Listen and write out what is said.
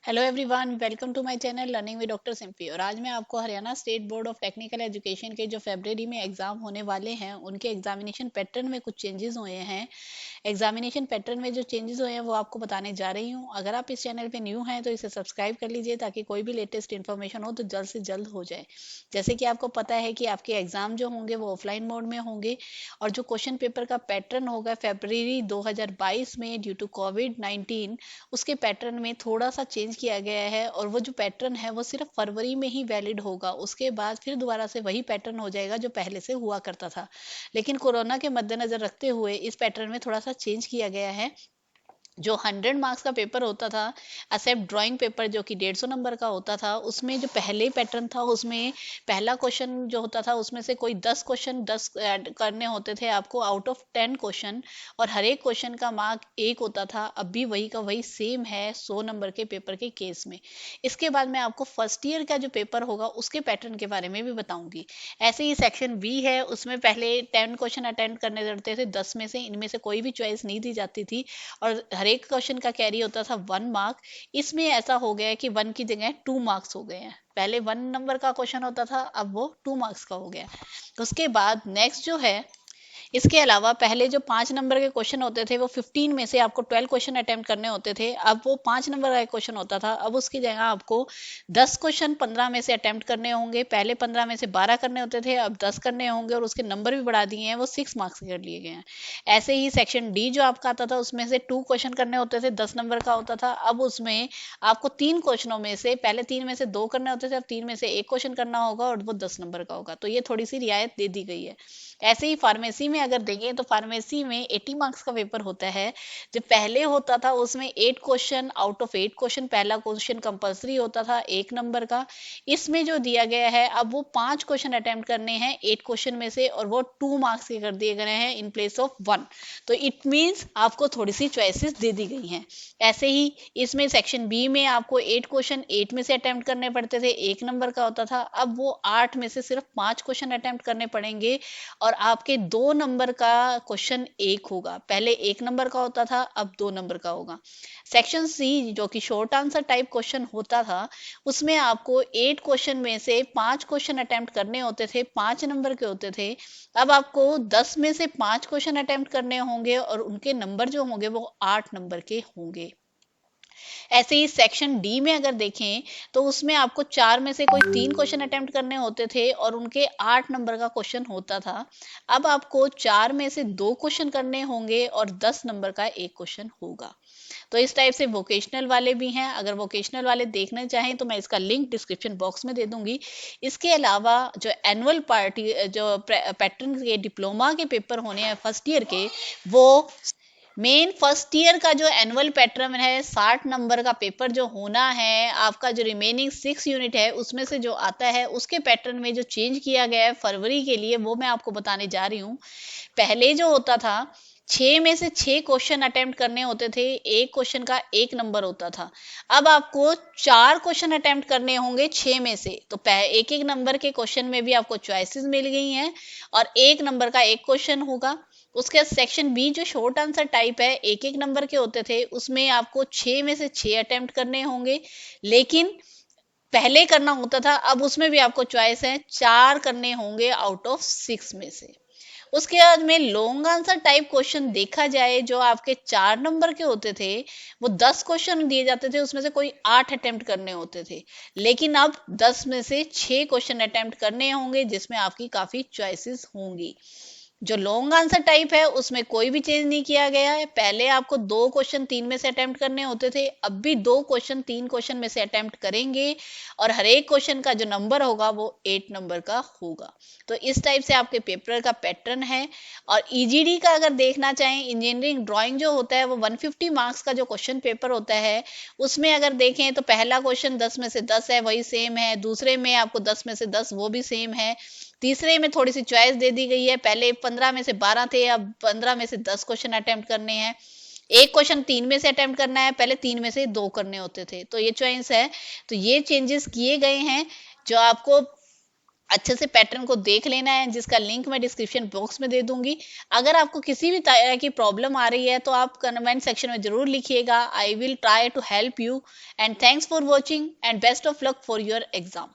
Hello everyone, welcome to my channel learning with doctor Simpi. और आज मैं आपको Haryana state board of technical education के जो फरवरी में एग्जाम होने वाले हैं उनके एग्जामिनेशन पैटर्न में कुछ चेंजेस हुए हैं। एग्जामिनेशन पैटर्न में जो चेंजेस हुए हैं वो आपको बताने जा रही हूँ। अगर आप इस चैनल पे न्यू हैं तो इसे सब्सक्राइब कर लीजिए ताकि कोई भी लेटेस्ट इन्फॉर्मेशन हो तो जल्द से जल्द हो जाए। जैसे कि आपको पता है कि आपके एग्जाम जो होंगे वो ऑफलाइन मोड में होंगे और जो क्वेश्चन पेपर का पैटर्न होगा फरवरी 2022 में ड्यू टू कोविड-19 उसके पैटर्न में थोड़ा सा चेंज किया गया है और वो जो पैटर्न है वो सिर्फ फरवरी में ही वैलिड होगा। उसके बाद फिर दोबारा से वही पैटर्न हो जाएगा जो पहले से हुआ करता था। लेकिन कोरोना के मद्देनजर रखते हुए इस पैटर्न में थोड़ा सा चेंज किया गया है। जो 100 मार्क्स का पेपर होता था, एक्सेप्ट ड्राइंग पेपर जो कि 150 नंबर का होता था, उसमें जो पहले पैटर्न था उसमें पहला क्वेश्चन जो होता था उसमें से कोई 10 क्वेश्चन 10 ऐड करने होते थे आपको आउट ऑफ 10 क्वेश्चन, और हर एक क्वेश्चन का मार्क 1 होता था। अब भी वही का वही सेम है 100 नंबर के पेपर के केस में। इसके बाद मैं आपको फर्स्ट ईयर का जो पेपर होगा उसके पैटर्न के बारे में भी बताऊंगी। ऐसे ही सेक्शन बी है, उसमें पहले 10 क्वेश्चन अटेम्प्ट करने पड़ते थे 10 में से, इनमें से कोई भी चॉइस नहीं दी जाती थी और हर एक क्वेश्चन का कैरी होता था 1 मार्क। इसमें ऐसा हो गया है कि 1 की जगह 2 मार्क्स हो गए हैं। पहले 1 नंबर का क्वेश्चन होता था, अब वो 2 मार्क्स का हो गया। उसके बाद नेक्स्ट जो है, इसके अलावा पहले जो 5 नंबर के क्वेश्चन होते थे वो 15 में से आपको 12 क्वेश्चन अटेम्प्ट करने होते थे, अब वो 5 नंबर का क्वेश्चन होता था। अब उसकी जगह आपको 10 क्वेश्चन 15 में से अटेम्प्ट करने होंगे। पहले 15 में से 12 करने होते थे, अब 10 करने होंगे और उसके नंबर भी बढ़ा दिए हैं, वो 6 मार्क्स कर लिए गए हैं। ऐसे ही सेक्शन डी जो आपका आता था उसमें से 2 क्वेश्चन करने होते थे, 10 नंबर का होता था। अब उसमें आपको 3 क्वेश्चनों में से पहले 3 में से 2 करने होते थे, अब 3 में से 1 क्वेश्चन करना होगा और वो 10 नंबर का होगा। तो ये थोड़ी सी रियायत दे दी गई है। ऐसे ही फार्मेसी में अगर देखें तो फार्मेसी में 80 मार्क्स का पेपर होता है। जो पहले होता था उसमें 8 क्वेश्चन आउट ऑफ 8 क्वेश्चन, पहला क्वेश्चन कंपलसरी होता था 1 नंबर का। इसमें जो दिया गया है अब वो 5 क्वेश्चन अटेम्प्ट करने हैं 8 क्वेश्चन में से और वो 2 मार्क्स के कर दिए गए हैं इन प्लेस ऑफ 1। तो इट मीन्स आपको थोड़ी सी चॉइसेस दे दी गई हैं। ऐसे ही इसमें सेक्शन बी में आपको 8 क्वेश्चन 8 में से अटेम्प्ट करने पड़ते थे, 1 नंबर का होता था। अब वो 8 में से सिर्फ 5 क्वेश्चन अटेम्प्ट करने पड़ेंगे और आपके 2 नंबर का क्वेश्चन 1 होगा। पहले 1 नंबर का होता था, अब 2 नंबर का होगा। सेक्शन सी जो कि शॉर्ट आंसर टाइप क्वेश्चन होता था, उसमें आपको 8 क्वेश्चन में से 5 क्वेश्चन अटेम्प्ट करने होते थे, 5 नंबर के होते थे। अब आपको 10 में से 5 क्वेश्चन अटेम्प्ट करने होंगे और उनके नंबर जो होंगे वो 8 नंबर के होंगे। ऐसे ही सेक्शन डी में अगर देखें तो उसमें आपको 4 में से कोई 3 क्वेश्चन अटेम्प्ट करने होते थे और उनके 8 नंबर का क्वेश्चन होता था। अब आपको 4 में से 2 क्वेश्चन करने होंगे और 10 नंबर का एक क्वेश्चन होगा। तो इस टाइप से वोकेशनल वाले भी हैं। अगर वोकेशनल वाले देखना चाहें तो मैं इसका लिंक डिस्क्रिप्शन बॉक्स में दे दूंगी। इसके अलावा जो एनुअल पार्टी जो पैटर्न के डिप्लोमा के पेपर होने हैं फर्स्ट ईयर के, वो मेन फर्स्ट ईयर का जो एनुअल पैटर्न है 60 नंबर का पेपर जो होना है आपका, जो रिमेनिंग 6 यूनिट है उसमें से जो आता है उसके पैटर्न में जो चेंज किया गया है फरवरी के लिए वो मैं आपको बताने जा रही हूँ। पहले जो होता था 6 में से 6 क्वेश्चन अटेम्प्ट करने होते थे, एक क्वेश्चन का 1 नंबर होता था। अब आपको 4 क्वेश्चन अटेम्प्ट करने होंगे 6 में से, तो एक एक नंबर के क्वेश्चन में भी आपको चॉइसेस मिल गई हैं और 1 नंबर का एक क्वेश्चन होगा। उसके बाद सेक्शन बी जो शॉर्ट आंसर टाइप है, एक एक नंबर के होते थे, उसमें आपको 6 में से 6 अटेम्प्ट करने होंगे, लेकिन पहले करना होता था, अब उसमें भी आपको चॉइस है 4 करने होंगे आउट ऑफ 6 में से। उसके बाद में लॉन्ग आंसर टाइप क्वेश्चन देखा जाए जो आपके 4 नंबर के होते थे, वो 10 क्वेश्चन दिए जाते थे, उसमें से कोई 8 अटेम्प्ट करने होते थे, लेकिन अब 10 में से 6 क्वेश्चन अटेम्प्ट करने होंगे जिसमें आपकी काफी चॉइसेस होंगी। जो लॉन्ग आंसर टाइप है उसमें कोई भी चेंज नहीं किया गया है। पहले आपको 2 क्वेश्चन 3 में से अटेम्प्ट करने होते थे, अब भी 2 क्वेश्चन 3 क्वेश्चन में से अटेम्प्ट करेंगे और हर एक क्वेश्चन का जो नंबर होगा वो 8 नंबर का होगा। तो इस टाइप से आपके पेपर का पैटर्न है। और ईजीडी का अगर देखना चाहें, इंजीनियरिंग ड्राइंग जो होता है वो 150 मार्क्स का जो क्वेश्चन पेपर होता है, उसमें अगर देखें तो पहला क्वेश्चन 10 में से 10 है, वही सेम है। दूसरे में आपको 10 में से 10, वो भी सेम है। तीसरे में थोड़ी सी चॉइस दे दी गई है, पहले 15 में से 12 थे, अब 15 में से 10 क्वेश्चन अटेम्प्ट करने हैं। एक क्वेश्चन 3 में से अटेम्प्ट करना है, पहले 3 में से 2 करने होते थे, तो ये चॉइस है। तो ये चेंजेस किए गए हैं जो आपको अच्छे से पैटर्न को देख लेना है, जिसका लिंक मैं डिस्क्रिप्शन बॉक्स में दे दूंगी। अगर आपको किसी भी तरह की प्रॉब्लम आ रही है तो आप कमेंट सेक्शन में जरूर लिखिएगा। I will try to help you and thanks for watching and best of luck for your exam.